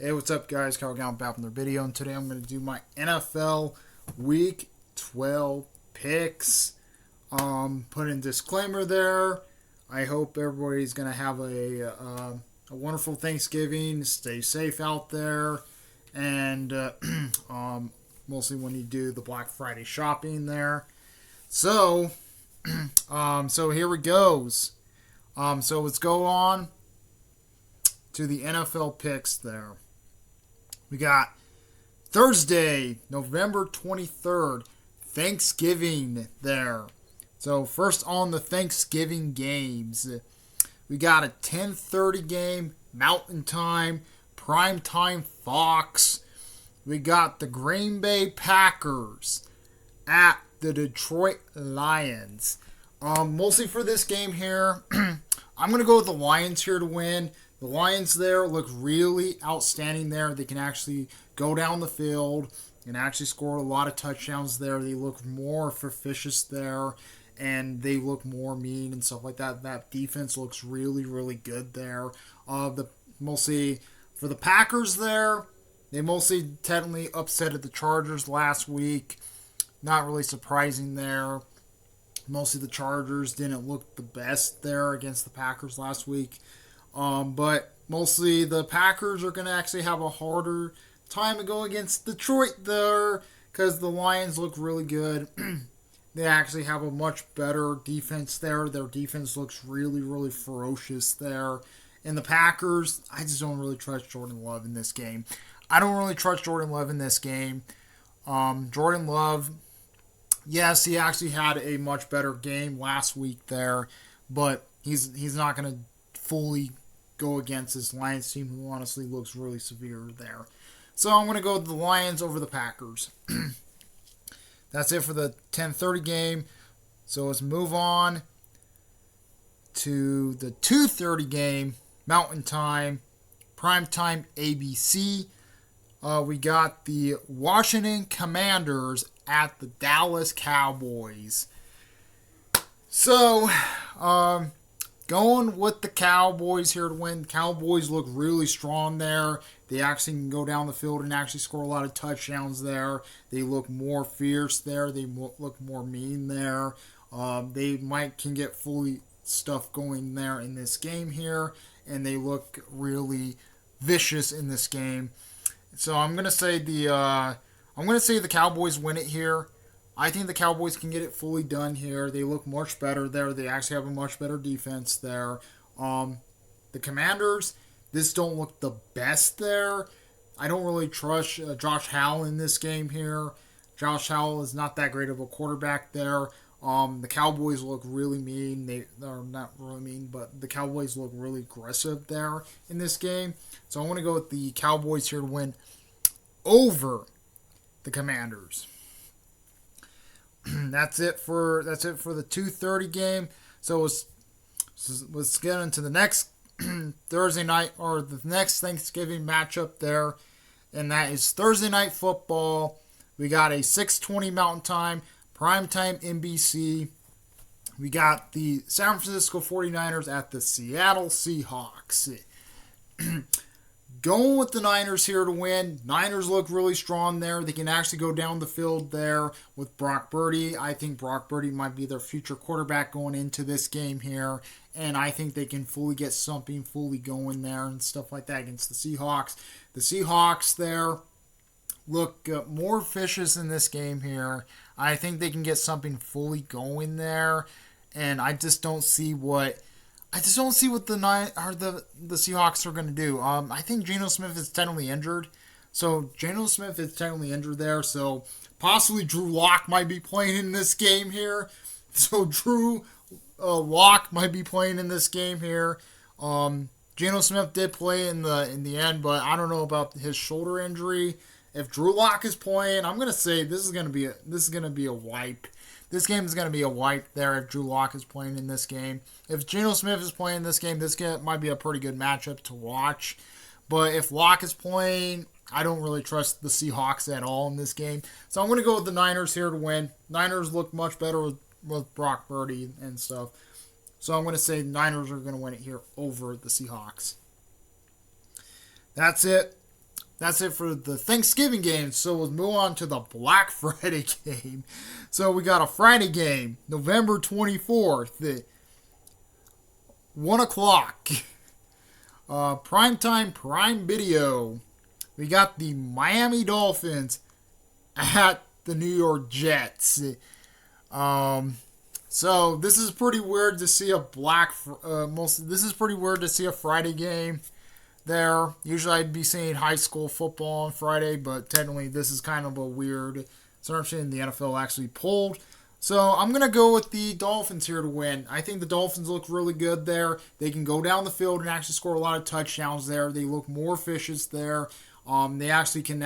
Hey, what's up, guys? Kyle Gowan back with another video, and today I'm going to do my NFL Week 12 picks. Put in disclaimer there. I hope everybody's going to have a wonderful Thanksgiving. Stay safe out there, and mostly when you do the Black Friday shopping there. So, so here we goes. So let's go on to the NFL picks there. We got Thursday, November 23rd, Thanksgiving there. So first on the Thanksgiving games, we got a 10:30 game, Mountain Time, Prime Time Fox. We got the Green Bay Packers at the Detroit Lions. Mostly for this game here, I'm going to go with the Lions here to win. The Lions there look really outstanding there. They can actually go down the field and actually score a lot of touchdowns there. They look more ferocious there, and they look more mean and stuff like that. That defense looks really, really good there. Mostly for the Packers there, they mostly technically upset the Chargers last week. Not really surprising there. Mostly the Chargers didn't look the best there against the Packers last week. But mostly the Packers are going to actually have a harder time to go against Detroit there because the Lions look really good. They actually have a much better defense there. Their defense looks really, really ferocious there. And the Packers, I just don't really trust Jordan Love in this game. Jordan Love, yes, he actually had a much better game last week there, but he's not going to fully go against this Lions team who honestly looks really severe there. So I'm going to go with the Lions over the Packers. That's it for the 10:30 game. So let's move on to the 2:30 game, Mountain Time, Primetime ABC. We got the Washington Commanders at the Dallas Cowboys. So, going with the Cowboys here to win. Cowboys look really strong there. They actually can go down the field and actually score a lot of touchdowns there. They look more fierce there. They look more mean there. They can get fully stuff going there in this game here, and they look really vicious in this game. So I'm gonna say the Cowboys win it here. I think the Cowboys can get it fully done here. They look much better there. They actually have a much better defense there. The Commanders, this don't look the best there. I don't really trust Josh Howell in this game here. Josh Howell is not that great of a quarterback there. The Cowboys look really mean. They're not really mean, but the Cowboys look really aggressive there in this game. So I want to go with the Cowboys here to win over the Commanders. That's it for the 2:30 game. So let's get into the next Thursday night or the next Thanksgiving matchup there, and that is Thursday Night Football. We got a 6:20 Mountain Time, Primetime NBC. We got the San Francisco 49ers at the Seattle Seahawks. Going with the Niners here to win. Niners look really strong there. They can actually go down the field there with Brock Purdy. I think Brock Purdy might be their future quarterback going into this game here. And I think they can fully get something fully going there and stuff like that against the Seahawks. The Seahawks there look more vicious in this game here. I think they can get something fully going there. And I just don't see what the Seahawks are going to do. I think Geno Smith is technically injured. So Geno Smith is technically injured there. So possibly Drew Lock might be playing in this game here. So Drew Lock might be playing in this game here. Geno Smith did play in the end, but I don't know about his shoulder injury. If Drew Lock is playing, I'm going to say this is going to be a wipe. This game is going to be a wipe there if Drew Lock is playing in this game. If Geno Smith is playing this game might be a pretty good matchup to watch. But if Lock is playing, I don't really trust the Seahawks at all in this game. So I'm going to go with the Niners here to win. Niners look much better with Brock Purdy and stuff. So I'm going to say Niners are going to win it here over the Seahawks. That's it that's it for the Thanksgiving game. So we'll move on to the Black Friday game. So we got a Friday game, November 24th, at 1 o'clock. Primetime Prime Video. We got the Miami Dolphins at the New York Jets. So this is pretty weird to see a this is pretty weird to see a Friday game there. Usually I'd be seeing high school football on Friday, but technically this is kind of a weird assumption the NFL actually pulled. So I'm going to go with the Dolphins here to win. I think the Dolphins look really good there. They can go down the field and actually score a lot of touchdowns there. They look more vicious there. They actually can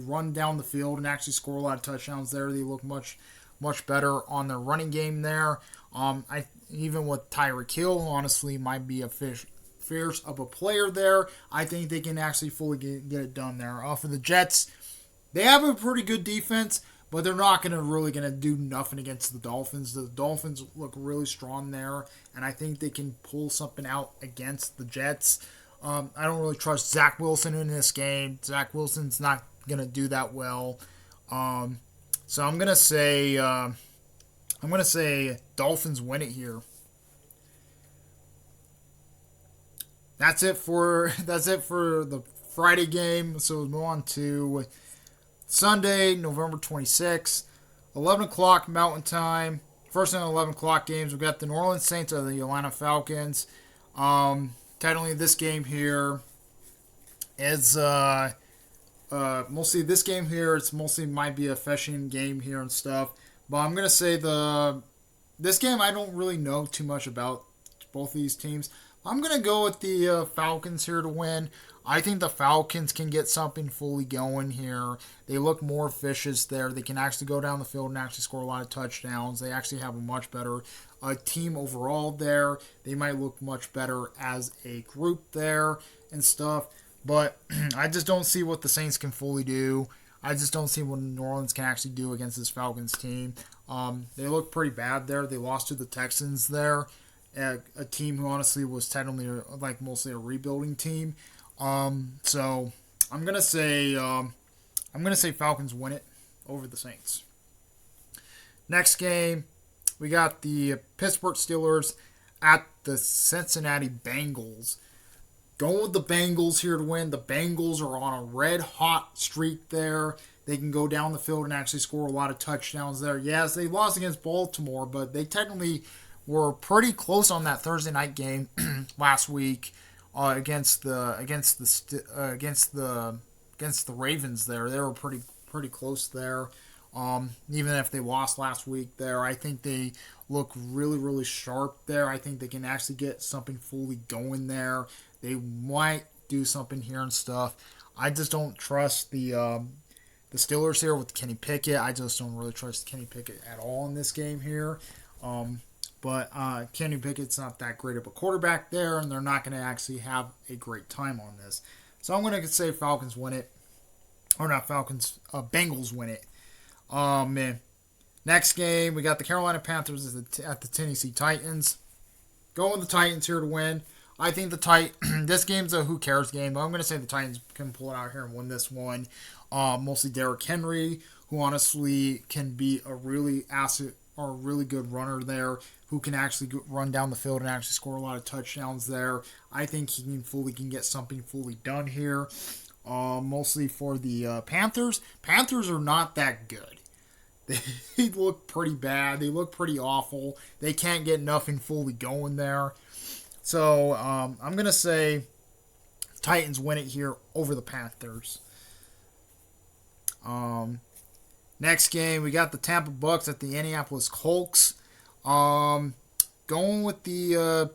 run down the field and actually score a lot of touchdowns there. They look much better on their running game there. Even with Tyreek Hill, honestly, might be a fierce of a player there. I think they can actually fully get it done there. For the Jets, they have a pretty good defense, but they're not really going to do nothing against the Dolphins. The Dolphins look really strong there, and I think they can pull something out against the Jets. I don't really trust Zach Wilson in this game. Zach Wilson's not going to do that well. So I'm going to say Dolphins win it here. That's it for the Friday game. So we'll move on to Sunday, November 26th, 11 o'clock Mountain Time. First and 11 o'clock games. We've got the New Orleans Saints and the Atlanta Falcons. Technically, this game here is mostly this game here. It's mostly might be a fishing game here and stuff. But I'm gonna say this game I don't really know too much about both of these teams. I'm gonna go with the Falcons here to win. I think the Falcons can get something fully going here. They look more vicious there. They can actually go down the field and actually score a lot of touchdowns. They actually have a much better team overall there. They might look much better as a group there and stuff. But I just don't see what the Saints can fully do. I just don't see what New Orleans can actually do against this Falcons team. They look pretty bad there. They lost to the Texans there, a team who honestly was technically mostly a rebuilding team. So I'm gonna say Falcons win it over the Saints. Next game, we got the Pittsburgh Steelers at the Cincinnati Bengals. Going with the Bengals here to win. The Bengals are on a red-hot streak there. They can go down the field and actually score a lot of touchdowns there. Yes, they lost against Baltimore, but they technically were pretty close on that Thursday night game last week against the Ravens there. They were pretty close there. Even if they lost last week there, I think they look really, really sharp there. I think they can actually get something fully going there. They might do something here and stuff. I just don't trust the Steelers here with Kenny Pickett. I just don't really trust Kenny Pickett at all in this game here. But Kenny Pickett's not that great of a quarterback there, and they're not going to actually have a great time on this. So I'm going to say Falcons win it. Or not Falcons, Bengals win it. Next game, we got the Carolina Panthers at the Tennessee Titans. Going with the Titans here to win. I think this game's a who cares game, but I'm going to say the Titans can pull it out here and win this one. Mostly Derrick Henry, who honestly can be a really good runner there, who can actually run down the field and actually score a lot of touchdowns there. I think he can get something fully done here. Mostly for the Panthers. Panthers are not that good. They look pretty bad. They look pretty awful. They can't get nothing fully going there. So I'm going to say Titans win it here over the Panthers. Next game, we got the Tampa Bucks at the Indianapolis Colts. I'm going with the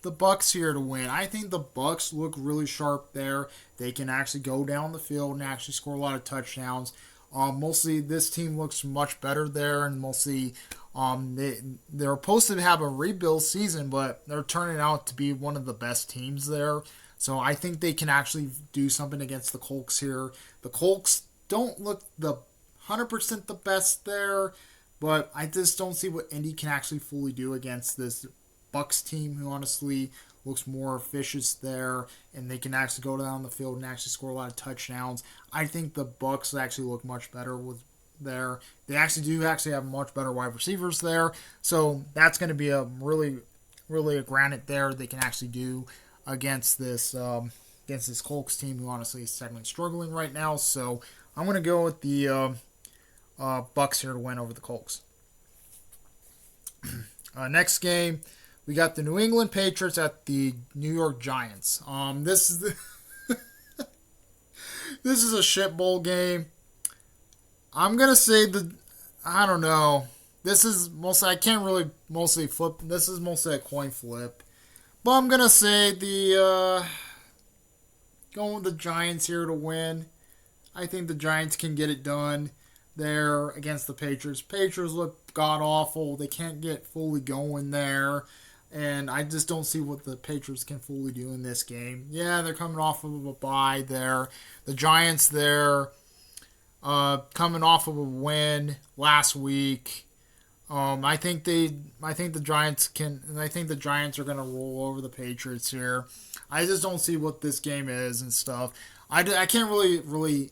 Bucks here to win. I think the Bucks look really sharp there. They can actually go down the field and actually score a lot of touchdowns. Mostly this team looks much better there, and mostly they're supposed to have a rebuild season, but they're turning out to be one of the best teams there. So I think they can actually do something against the Colts here. The Colts don't look the 100% the best there, but I just don't see what Indy can actually fully do against this Bucks team, who honestly looks more efficient there, and they can actually go down the field and actually score a lot of touchdowns. I think the Bucs actually look much better with there. They actually do have much better wide receivers there, so that's going to be a really a granite there they can actually do against this Colts team, who honestly is secondly struggling right now. So I'm going to go with the Bucs here to win over the Colts. Next game, we got the New England Patriots at the New York Giants. This is this is a shit bowl game. I'm gonna say I don't know. This is mostly flip. This is mostly a coin flip, but I'm gonna say going with the Giants here to win. I think the Giants can get it done there against the Patriots. Patriots look god awful. They can't get fully going there. And I just don't see what the Patriots can fully do in this game. Yeah, they're coming off of a bye there. The Giants there, coming off of a win last week. I think the Giants are going to roll over the Patriots here. I just don't see what this game is and stuff. I can't really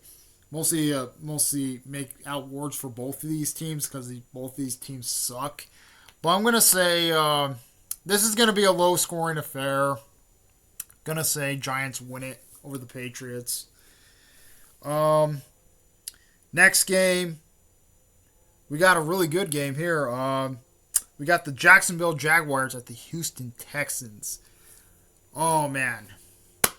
mostly make out words for both of these teams because both of these teams suck. But I'm going to say this is going to be a low-scoring affair. Going to say Giants win it over the Patriots. Next game, we got a really good game here. We got the Jacksonville Jaguars at the Houston Texans. Oh, man.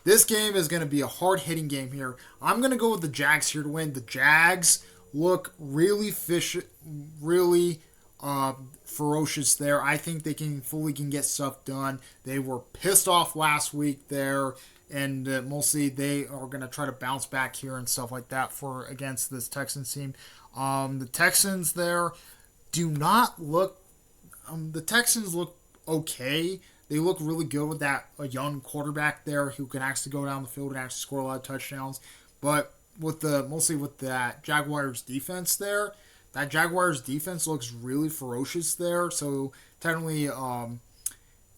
This game is going to be a hard-hitting game here. I'm going to go with the Jags here to win. The Jags look really ferocious there. I think they can get stuff done. They were pissed off last week there, and mostly they are going to try to bounce back here and stuff like that against this Texans team. The Texans there do not look. The Texans look okay. They look really good with a young quarterback there who can actually go down the field and actually score a lot of touchdowns. But mostly with that Jaguars defense there, that Jaguars defense looks really ferocious there. So technically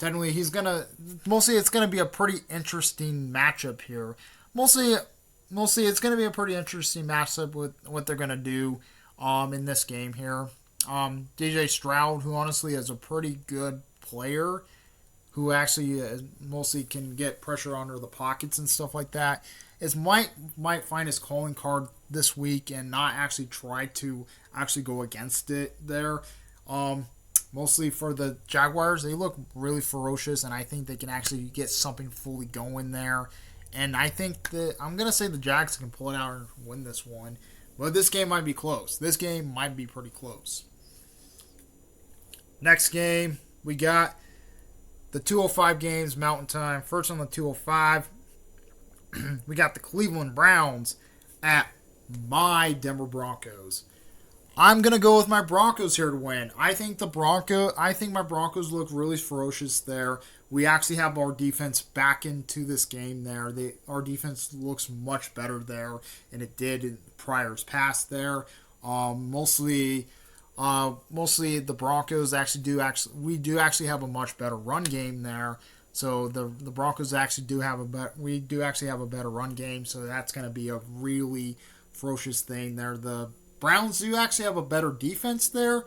it's gonna be a pretty interesting matchup here. Mostly it's gonna be a pretty interesting matchup with what they're gonna do in this game here. DJ Stroud, who honestly is a pretty good player, who actually mostly can get pressure under the pockets and stuff like that, might find his calling card this week and not actually try to actually go against it there. Mostly for the Jaguars, they look really ferocious, and I think they can actually get something fully going there. And I think that I'm going to say the Jags can pull it out and win this one. But this game might be close. This game might be pretty close. Next game, we got the 2:05 games, Mountain Time. First on the 2:05, we got the Cleveland Browns at my Denver Broncos. I'm going to go with my Broncos here to win. I think my Broncos look really ferocious there. We actually have our defense back into this game there. Our defense looks much better there than it did in priors past there. Mostly the Broncos we do actually have a much better run game there. So the Broncos actually do have a better run game. So that's going to be a really ferocious thing there. The Browns do actually have a better defense there.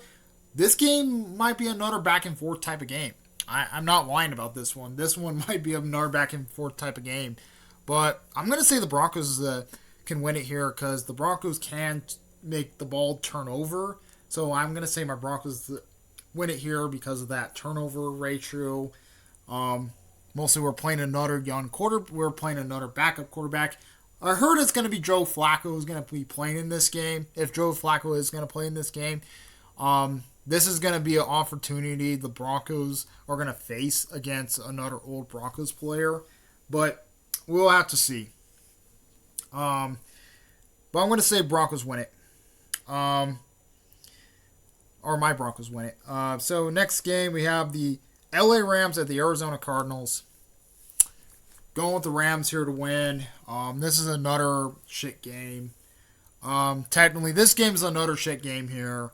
This game might be another back and forth type of game. I'm not lying about this one. This one might be another back and forth type of game. But I'm going to say the Broncos can win it here because the Broncos can make the ball turn over. So I'm going to say my Broncos win it here because of that turnover ratio. Mostly we're playing another young we're playing another backup quarterback. I heard it's going to be Joe Flacco who's going to be playing in this game. If Joe Flacco is going to play in this game, this is going to be an opportunity the Broncos are going to face against another old Broncos player. But we'll have to see. But I'm going to say Broncos win it. Or my Broncos win it. So next game we have the LA Rams at the Arizona Cardinals. Going with the Rams here to win. This is another shit game. Technically, this game is another shit game here.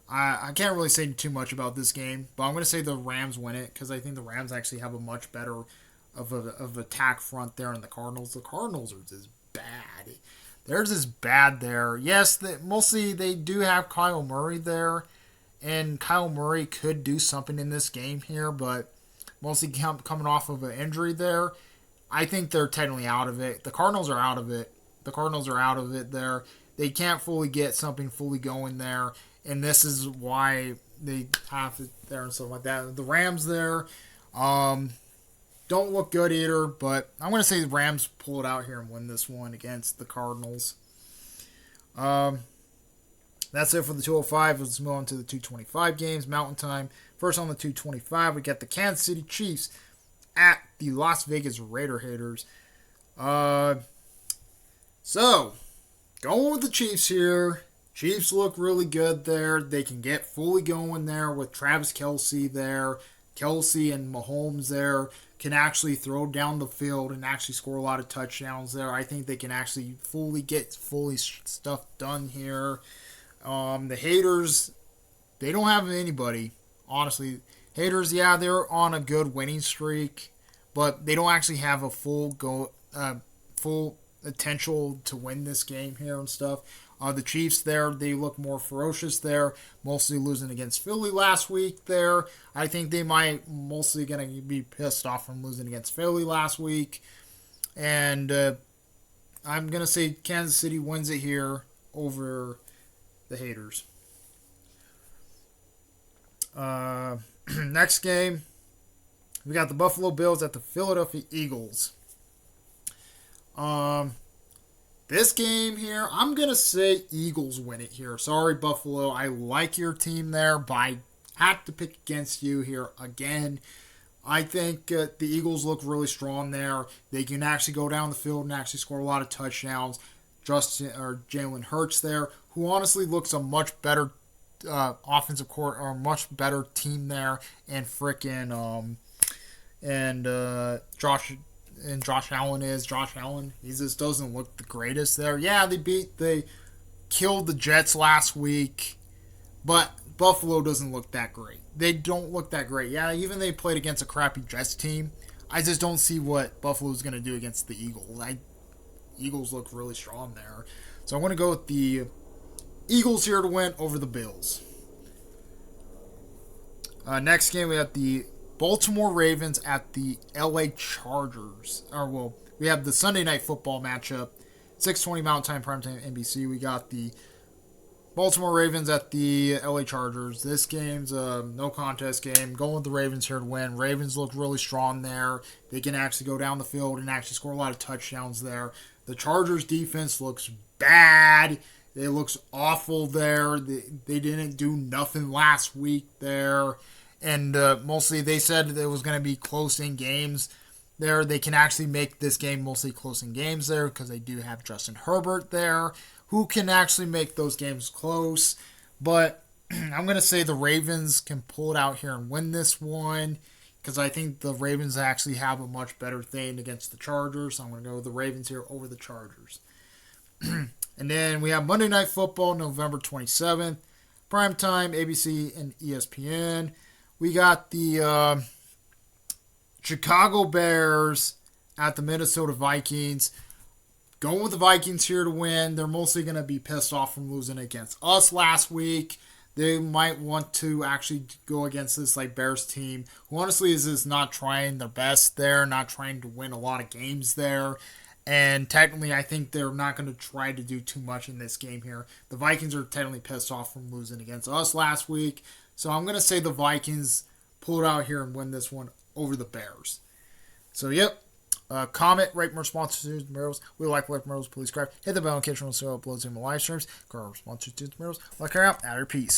I can't really say too much about this game, but I'm going to say the Rams win it because I think the Rams actually have a much better of attack front there than the Cardinals. The Cardinals are just bad. They're just bad there. Yes, mostly they do have Kyle Murray there, and Kyle Murray could do something in this game here, but mostly coming off of an injury there, I think they're technically out of it. The Cardinals are out of it. The Cardinals are out of it there. They can't fully get something fully going there, and this is why they have it there and stuff like that. The Rams there don't look good either, but I'm going to say the Rams pull it out here and win this one against the Cardinals. That's it for the 205. Let's move on to the 225 games, Mountain Time. First on the 225, we got the Kansas City Chiefs at the Las Vegas Raider Haters. So, going with the Chiefs here. Chiefs look really good there. They can get fully going there with Travis Kelce there. Kelce and Mahomes there can actually throw down the field and actually score a lot of touchdowns there. I think they can actually get stuff done here. The Haters, they don't have anybody, honestly. Haters, yeah, they're on a good winning streak, but they don't actually have a full potential to win this game here and stuff. The Chiefs there, they look more ferocious there, mostly losing against Philly last week there. I think they might mostly going to be pissed off from losing against Philly last week. And I'm going to say Kansas City wins it here over the Haters. Next game, we got the Buffalo Bills at the Philadelphia Eagles. This game here, I'm going to say Eagles win it here. Sorry, Buffalo. I like your team there, but I had to pick against you here again. I think the Eagles look really strong there. They can actually go down the field and actually score a lot of touchdowns. Jalen Hurts there, who honestly looks a much better offensive court or much better team there, and Josh Allen is. Josh Allen, he just doesn't look the greatest there. Yeah, they killed the Jets last week, but Buffalo doesn't look that great. They don't look that great. Yeah, even they played against a crappy Jets team. I just don't see what Buffalo's going to do against the Eagles. Eagles look really strong there. So I'm going to go with the Eagles here to win over the Bills. Next game, we have the Baltimore Ravens at the LA Chargers. We have the Sunday Night Football matchup, 6:20 Mountain Time, primetime NBC. We got the Baltimore Ravens at the LA Chargers. This game's a no contest game. Going with the Ravens here to win. Ravens look really strong there. They can actually go down the field and actually score a lot of touchdowns there. The Chargers defense looks bad. It looks awful there. They didn't do nothing last week there. And mostly they said it was going to be close in games there. They can actually make this game mostly close in games there because they do have Justin Herbert there who can actually make those games close. But I'm going to say the Ravens can pull it out here and win this one because I think the Ravens actually have a much better thing against the Chargers. So I'm going to go with the Ravens here over the Chargers. And then we have Monday Night Football, November 27th. Primetime, ABC and ESPN. We got the Chicago Bears at the Minnesota Vikings. Going with the Vikings here to win. They're mostly going to be pissed off from losing against us last week. They might want to actually go against this Bears team, who honestly is just not trying their best there, not trying to win a lot of games there. And technically, I think they're not going to try to do too much in this game here. The Vikings are technically pissed off from losing against us last week. So I'm going to say the Vikings pull it out here and win this one over the Bears. So, yep. Comment, rate more sponsors, Merrills. We like Merrills. Please subscribe. Hit the bell notification so it uploads in my live streams. Go our sponsors, Merrills. Like her out. At her peace.